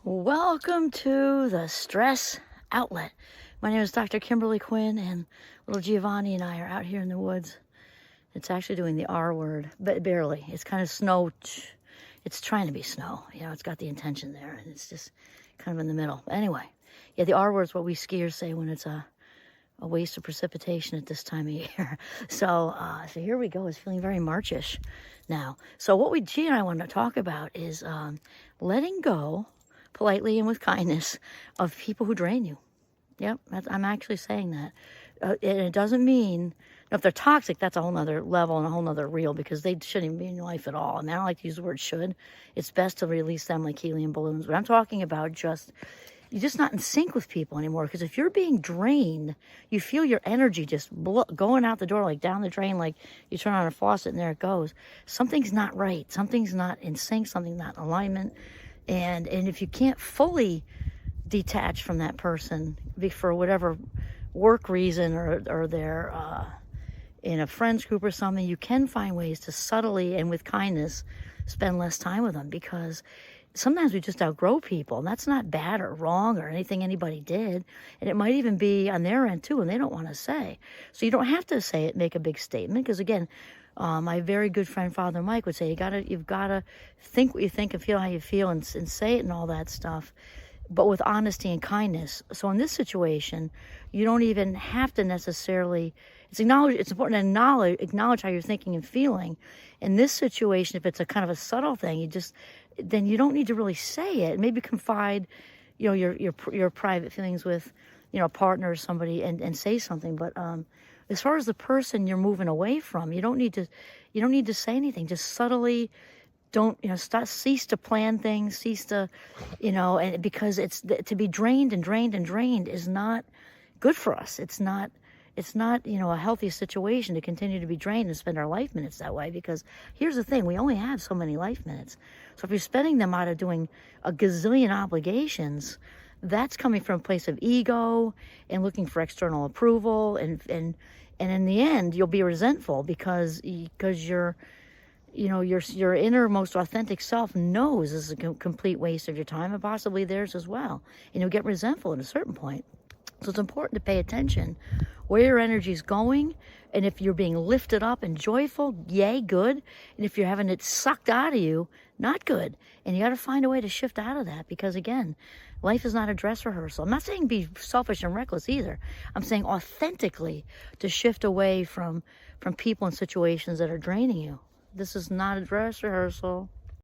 Welcome to the Stress Outlet. My name is Dr. Kimberly Quinn, and little Giovanni and I are out here in the woods. It's actually doing the R word, but barely. It's kind of snow. It's trying to be snow. It's got the intention there, and it's just kind of in the middle. Anyway, yeah, the R word is what we skiers say when it's a waste of precipitation at this time of year. So here we go. It's feeling very Marchish now. So what G and I want to talk about is letting go politely and with kindness of people who drain you. Yep, I'm actually saying that. And it doesn't mean, if they're toxic, that's a whole nother level and a whole nother reel, because they shouldn't even be in your life at all. And I don't like to use the word should. It's best to release them like helium balloons. But I'm talking about you're just not in sync with people anymore. Because if you're being drained, you feel your energy just going out the door, like down the drain, like you turn on a faucet and there it goes. Something's not right. Something's not in sync. Something's not in alignment. And if you can't fully detach from that person for whatever work reason, or they're in a friends group or something, you can find ways to subtly and with kindness spend less time with them, because sometimes we just outgrow people, and that's not bad or wrong or anything anybody did. And it might even be on their end too, and they don't want to say. So you don't have to say it, make a big statement, because again, my very good friend Father Mike would say, you've gotta think what you think and feel how you feel, and say it and all that stuff, but with honesty and kindness. So in this situation, you don't even have to necessarily. It's important to acknowledge how you're thinking and feeling. In this situation, if it's a kind of a subtle thing, then you don't need to really say it. Maybe confide, your private feelings with, a partner or somebody, and say something. But as far as the person you're moving away from, you don't need to say anything. Just subtly, cease to plan things, cease to, and because to be drained is not good for us. It's not, a healthy situation to continue to be drained and spend our life minutes that way, because here's the thing, we only have so many life minutes. So if you're spending them out of doing a gazillion obligations, that's coming from a place of ego and looking for external approval, and in the end you'll be resentful because your innermost authentic self knows this is a complete waste of your time, and possibly theirs as well, and you'll get resentful at a certain point. So it's important to pay attention where your energy is going, and if you're being lifted up and joyful, yay, good. And if you're having it sucked out of you, not good. And you got to find a way to shift out of that, because again, life is not a dress rehearsal. I'm not saying be selfish and reckless either. I'm saying authentically to shift away from people and situations that are draining you. This is not a dress rehearsal.